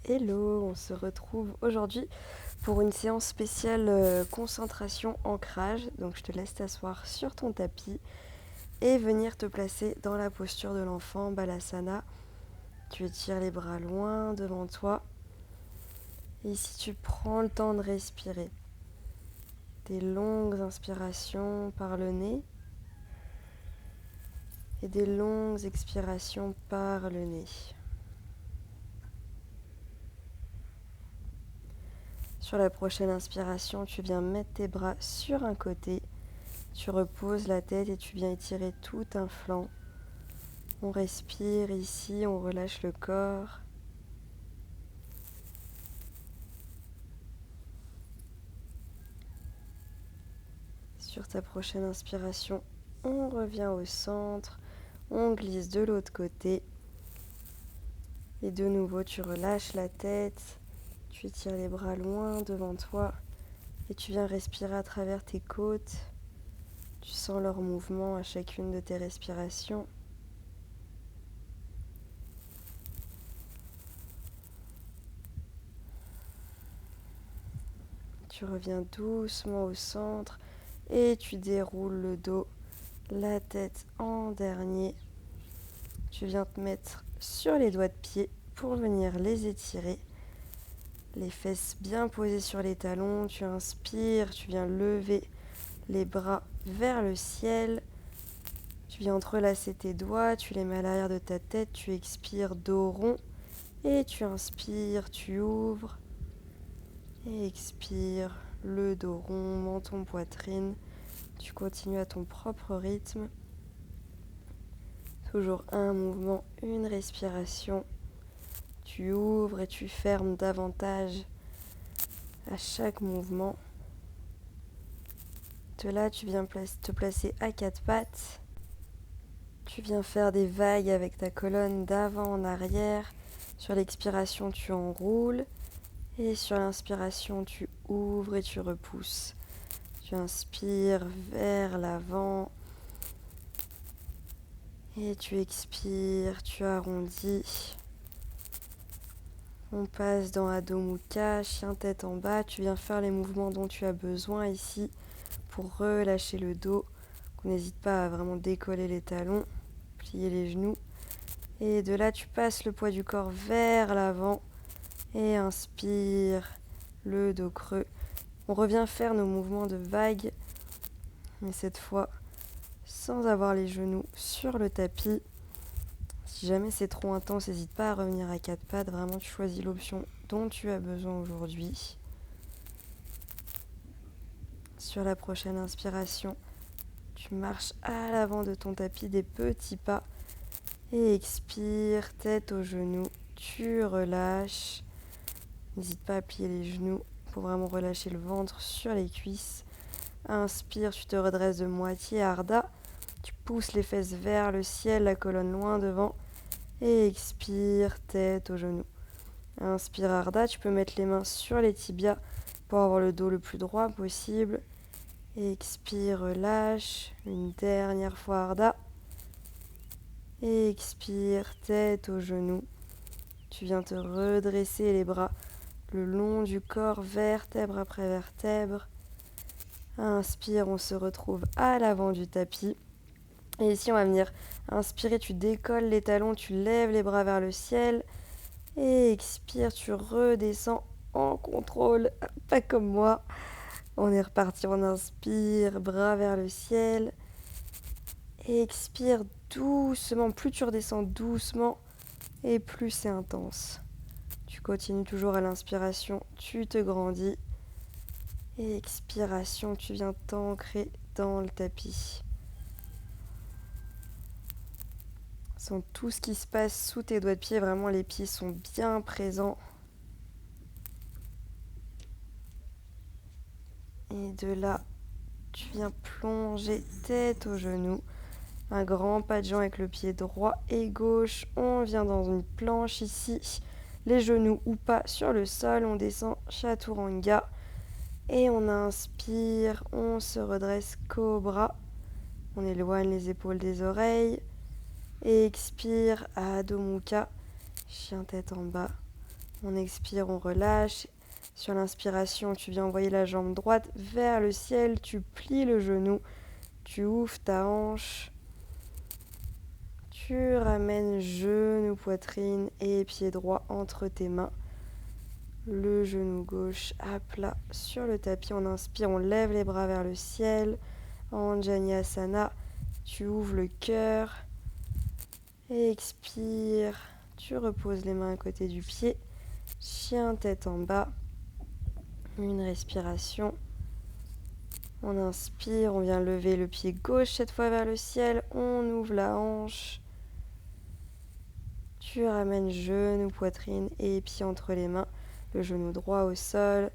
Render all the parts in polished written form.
Hello, on se retrouve aujourd'hui pour une séance spéciale concentration ancrage. Donc je te laisse t'asseoir sur ton tapis et venir te placer dans la posture de l'enfant Balasana. Tu étires les bras loin devant toi. Et ici tu prends le temps de respirer. Des longues inspirations par le nez et des longues expirations par le nez. Sur la prochaine inspiration, tu viens mettre tes bras sur un côté. Tu reposes la tête et tu viens étirer tout un flanc. On respire ici, on relâche le corps. Sur ta prochaine inspiration, on revient au centre. On glisse de l'autre côté. Et de nouveau, tu relâches la tête. Tu étires les bras loin devant toi. Et tu viens respirer à travers tes côtes. Tu sens leur mouvement à chacune de tes respirations. Tu reviens doucement au centre et tu déroules le dos, la tête en dernier. Tu viens te mettre sur les doigts de pied pour venir les étirer. Les fesses bien posées sur les talons. Tu inspires, tu viens lever les bras vers le ciel. Tu viens entrelacer tes doigts, tu les mets à l'arrière de ta tête. Tu expires dos rond et tu inspires, tu ouvres. Et expire, le dos rond, menton, poitrine. Tu continues à ton propre rythme. Toujours un mouvement, une respiration. Tu ouvres et tu fermes davantage à chaque mouvement. De là, tu viens te placer à quatre pattes. Tu viens faire des vagues avec ta colonne d'avant en arrière. Sur l'expiration, tu enroules. Et sur l'inspiration, tu ouvres et tu repousses. Tu inspires vers l'avant. Et tu expires, tu arrondis. On passe dans Adho Mukha, chien tête en bas. Tu viens faire les mouvements dont tu as besoin ici pour relâcher le dos. N'hésite pas à vraiment décoller les talons, plier les genoux. Et de là, tu passes le poids du corps vers l'avant. Et inspire, le dos creux. On revient faire nos mouvements de vague, mais cette fois sans avoir les genoux sur le tapis. Si jamais c'est trop intense, n'hésite pas à revenir à quatre pattes. Vraiment, tu choisis l'option dont tu as besoin aujourd'hui. Sur la prochaine inspiration, tu marches à l'avant de ton tapis des petits pas. Et expire, tête aux genoux. Tu relâches. N'hésite pas à plier les genoux pour vraiment relâcher le ventre sur les cuisses. Inspire, tu te redresses de moitié, Ardha. Tu pousses les fesses vers le ciel, la colonne loin devant. Et expire, tête aux genoux. Inspire, Ardha. Tu peux mettre les mains sur les tibias pour avoir le dos le plus droit possible. Et expire, relâche. Une dernière fois, Ardha. Et expire, tête aux genoux. Tu viens te redresser les bras le long du corps, vertèbre après vertèbre. Inspire, on se retrouve à l'avant du tapis. Et ici, on va venir inspirer, tu décolles les talons, tu lèves les bras vers le ciel. Et expire, tu redescends en contrôle, pas comme moi. On est reparti, on inspire, bras vers le ciel. Et expire doucement, plus tu redescends doucement et plus c'est intense. Tu continues toujours à l'inspiration, tu te grandis. Et expiration, tu viens t'ancrer dans le tapis. Sens tout ce qui se passe sous tes doigts de pied, vraiment les pieds sont bien présents. Et de là, tu viens plonger tête aux genoux. Un grand pas de jambe avec le pied droit et gauche. On vient dans une planche ici. Les genoux ou pas sur le sol. On descend Chaturanga. Et on inspire. On se redresse Cobra. On éloigne les épaules des oreilles. Et expire Adho Mukha. Chien tête en bas. On expire, on relâche. Sur l'inspiration, tu viens envoyer la jambe droite vers le ciel, tu plies le genou, tu ouvres ta hanche, tu ramènes genou, poitrine et pied droit entre tes mains. Le genou gauche à plat sur le tapis. On inspire, on lève les bras vers le ciel. Anjaneyasana, tu ouvres le cœur. Et expire, tu reposes les mains à côté du pied. Chien tête en bas. Une respiration. On inspire, on vient lever le pied gauche cette fois vers le ciel. On ouvre la hanche. Tu ramènes genou, poitrine et pied entre les mains. Le genou droit au sol.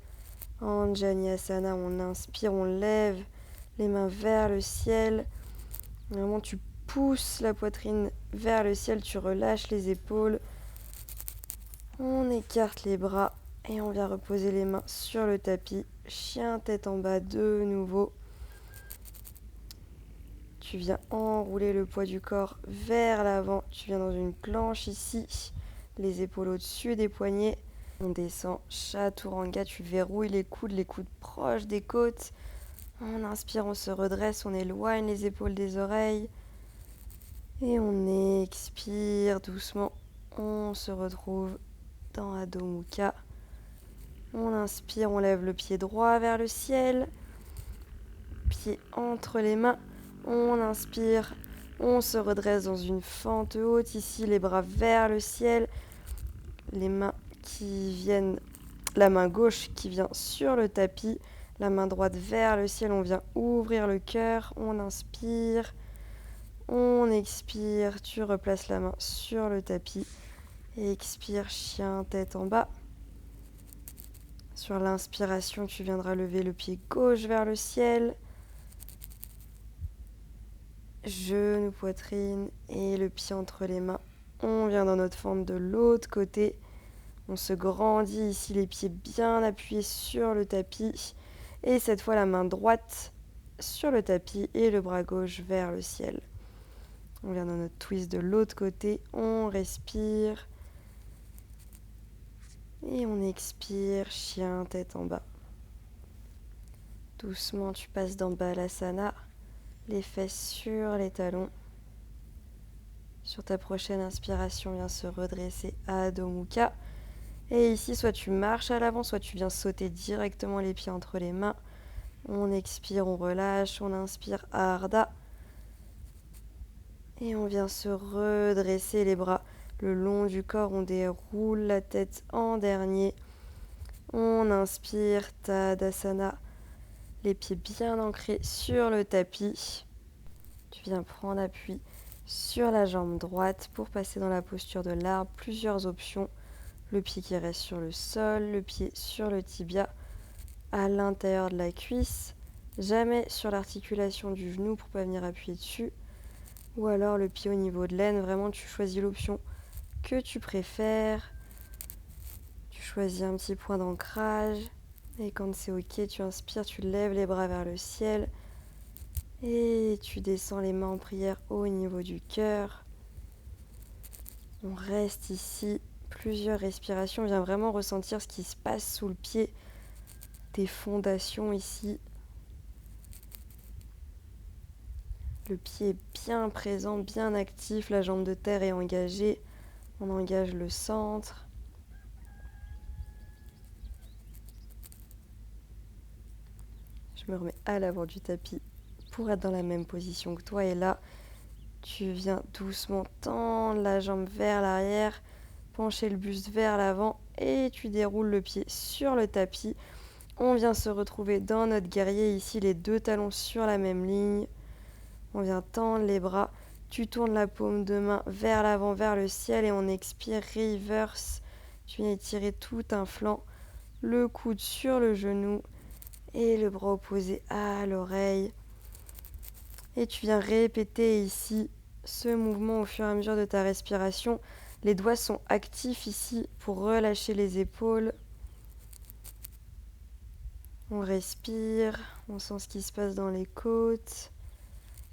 Anjaneyasana, on inspire, on lève les mains vers le ciel. Vraiment, tu pousses la poitrine vers le ciel, tu relâches les épaules. On écarte les bras et on vient reposer les mains sur le tapis. Chien tête en bas de nouveau. Tu viens enrouler le poids du corps vers l'avant. Tu viens dans une planche ici. Les épaules au-dessus des poignets. On descend, chaturanga, tu verrouilles les coudes proches des côtes. On inspire, on se redresse, on éloigne les épaules des oreilles. Et on expire doucement. On se retrouve dans Adho Mukha. On inspire, on lève le pied droit vers le ciel. Pied entre les mains. On inspire, on se redresse dans une fente haute. Ici, les bras vers le ciel. Les mains qui viennent, la main gauche qui vient sur le tapis, la main droite vers le ciel, on vient ouvrir le cœur, on inspire, on expire, tu replaces la main sur le tapis, et expire, chien, tête en bas. Sur l'inspiration, tu viendras lever le pied gauche vers le ciel, genou, poitrine et le pied entre les mains. On vient dans notre fente de l'autre côté. On se grandit ici, les pieds bien appuyés sur le tapis. Et cette fois, la main droite sur le tapis et le bras gauche vers le ciel. On vient dans notre twist de l'autre côté. On respire. Et on expire, chien, tête en bas. Doucement, tu passes dans Balasana, les fesses sur les talons. Sur ta prochaine inspiration, viens se redresser à Adho Mukha. Et ici, soit tu marches à l'avant, soit tu viens sauter directement les pieds entre les mains. On expire, on relâche, on inspire Ardha. Et on vient se redresser les bras le long du corps. On déroule la tête en dernier. On inspire Tadasana. Les pieds bien ancrés sur le tapis. Tu viens prendre appui sur la jambe droite pour passer dans la posture de l'arbre. Plusieurs options. Le pied qui reste sur le sol, le pied sur le tibia, à l'intérieur de la cuisse, jamais sur l'articulation du genou pour ne pas venir appuyer dessus. Ou alors le pied au niveau de l'aine, vraiment tu choisis l'option que tu préfères. Tu choisis un petit point d'ancrage. Et quand c'est ok, tu inspires, tu lèves les bras vers le ciel. Et tu descends les mains en prière au niveau du cœur. On reste ici. Plusieurs respirations, viens vraiment ressentir ce qui se passe sous le pied, tes fondations ici. Le pied est bien présent, bien actif, la jambe de terre est engagée. On engage le centre. Je me remets à l'avant du tapis pour être dans la même position que toi. Et là, tu viens doucement tendre la jambe vers l'arrière, pencher le buste vers l'avant et tu déroules le pied sur le tapis. On vient se retrouver dans notre guerrier ici, les deux talons sur la même ligne. On vient tendre les bras. Tu tournes la paume de main vers l'avant, vers le ciel et on expire, reverse. Tu viens étirer tout un flanc. Le coude sur le genou et le bras opposé à l'oreille. Et tu viens répéter ici ce mouvement au fur et à mesure de ta respiration. Les doigts sont actifs ici pour relâcher les épaules. On respire, on sent ce qui se passe dans les côtes.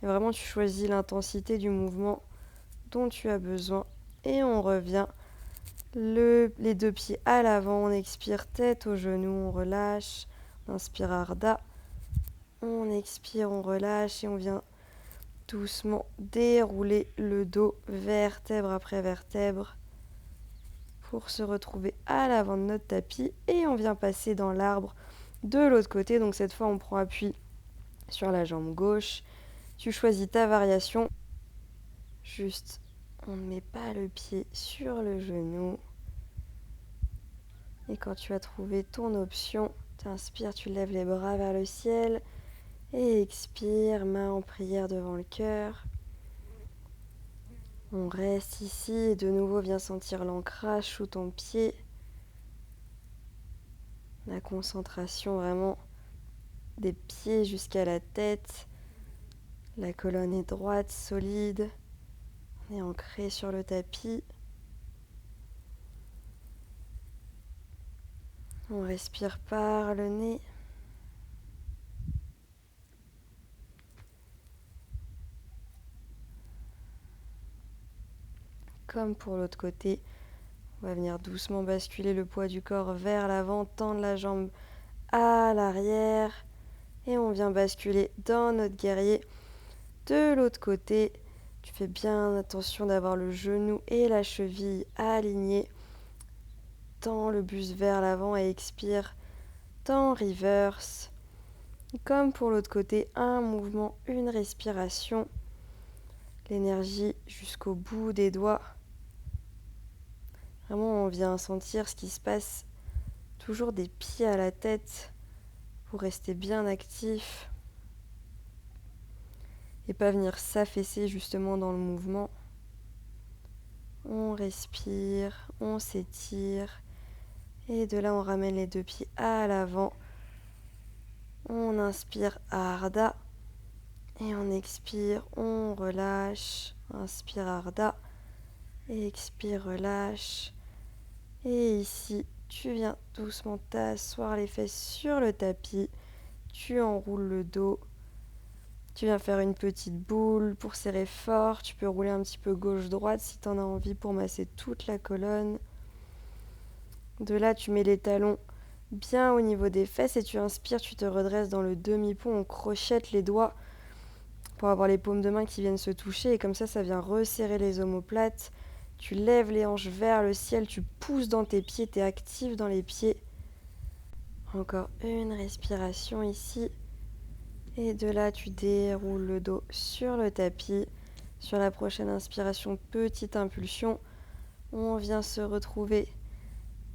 Et vraiment, tu choisis l'intensité du mouvement dont tu as besoin. Et on revient Les deux pieds à l'avant, on expire, tête aux genoux, on relâche. On inspire Ardha. On expire, on relâche et on vient doucement dérouler le dos, vertèbre après vertèbre, pour se retrouver à l'avant de notre tapis. Et on vient passer dans l'arbre de l'autre côté. Donc cette fois, on prend appui sur la jambe gauche. Tu choisis ta variation. Juste, on ne met pas le pied sur le genou. Et quand tu as trouvé ton option, tu inspires, tu lèves les bras vers le ciel. Et expire, main en prière devant le cœur. On reste ici et de nouveau viens sentir l'ancrage sous ton pied. La concentration vraiment des pieds jusqu'à la tête. La colonne est droite, solide. On est ancré sur le tapis. On respire par le nez. Comme pour l'autre côté, on va venir doucement basculer le poids du corps vers l'avant, tendre la jambe à l'arrière. Et on vient basculer dans notre guerrier de l'autre côté. Tu fais bien attention d'avoir le genou et la cheville alignés. Tends le buste vers l'avant et expire. Tends reverse. Comme pour l'autre côté, un mouvement, une respiration. L'énergie jusqu'au bout des doigts. Vraiment, on vient sentir ce qui se passe. Toujours des pieds à la tête pour rester bien actif. Et pas venir s'affaisser justement dans le mouvement. On respire, on s'étire. Et de là, on ramène les deux pieds à l'avant. On inspire Ardha. Et on expire, on relâche. Inspire Ardha. Et expire, relâche. Et ici, tu viens doucement t'asseoir les fesses sur le tapis. Tu enroules le dos. Tu viens faire une petite boule pour serrer fort. Tu peux rouler un petit peu gauche-droite si tu en as envie pour masser toute la colonne. De là, tu mets les talons bien au niveau des fesses et tu inspires, tu te redresses dans le demi-pont. On crochette les doigts pour avoir les paumes de main qui viennent se toucher. Et comme ça vient resserrer les omoplates. Tu lèves les hanches vers le ciel, tu pousses dans tes pieds, tu es actif dans les pieds. Encore une respiration ici. Et de là, tu déroules le dos sur le tapis. Sur la prochaine inspiration, petite impulsion. On vient se retrouver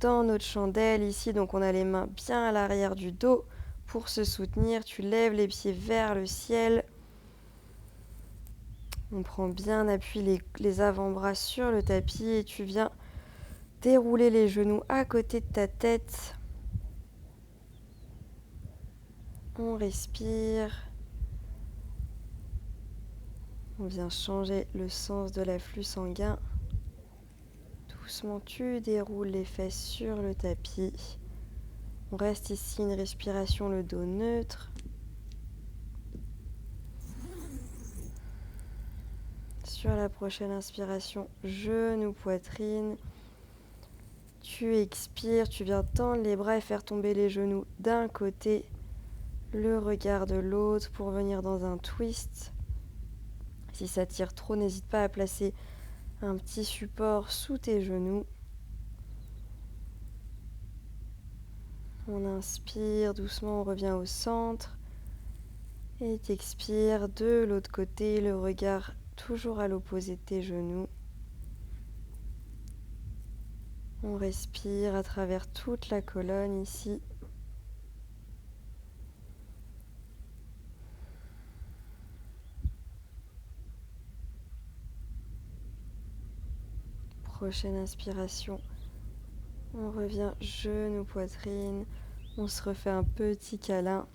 dans notre chandelle ici. Donc on a les mains bien à l'arrière du dos pour se soutenir. Tu lèves les pieds vers le ciel. On prend bien appui les avant-bras sur le tapis et tu viens dérouler les genoux à côté de ta tête. On respire. On vient changer le sens de l'afflux sanguin. Doucement, tu déroules les fesses sur le tapis. On reste ici, une respiration, le dos neutre. Sur la prochaine inspiration, genou, poitrine. Tu expires, tu viens tendre les bras et faire tomber les genoux d'un côté, le regard de l'autre pour venir dans un twist. Si ça tire trop, n'hésite pas à placer un petit support sous tes genoux. On inspire doucement, on revient au centre. Et t'expires de l'autre côté, le regard toujours à l'opposé de tes genoux. On respire à travers toute la colonne ici. Prochaine inspiration. On revient genou, poitrine. On se refait un petit câlin.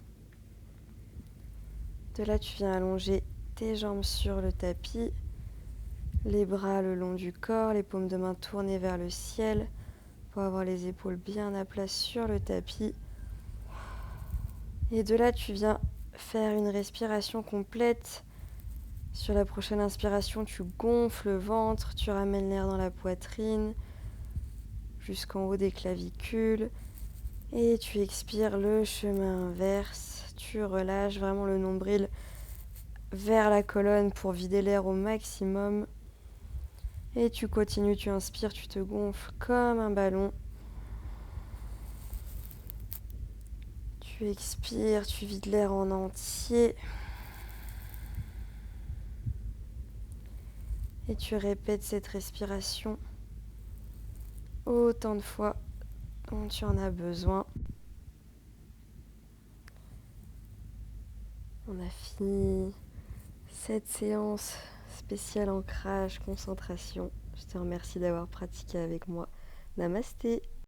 De là, tu viens allonger tes jambes sur le tapis. Les bras le long du corps, les paumes de main tournées vers le ciel pour avoir les épaules bien à plat sur le tapis. Et de là, tu viens faire une respiration complète. Sur la prochaine inspiration, tu gonfles le ventre, tu ramènes l'air dans la poitrine. jusqu'en haut des clavicules. Et tu expires le chemin inverse. Tu relâches vraiment le nombril vers la colonne pour vider l'air au maximum. Et tu continues, tu inspires, tu te gonfles comme un ballon. Tu expires, tu vides l'air en entier. Et tu répètes cette respiration autant de fois dont tu en as besoin. On a fini cette séance spéciale ancrage, concentration. Je te remercie d'avoir pratiqué avec moi. Namasté.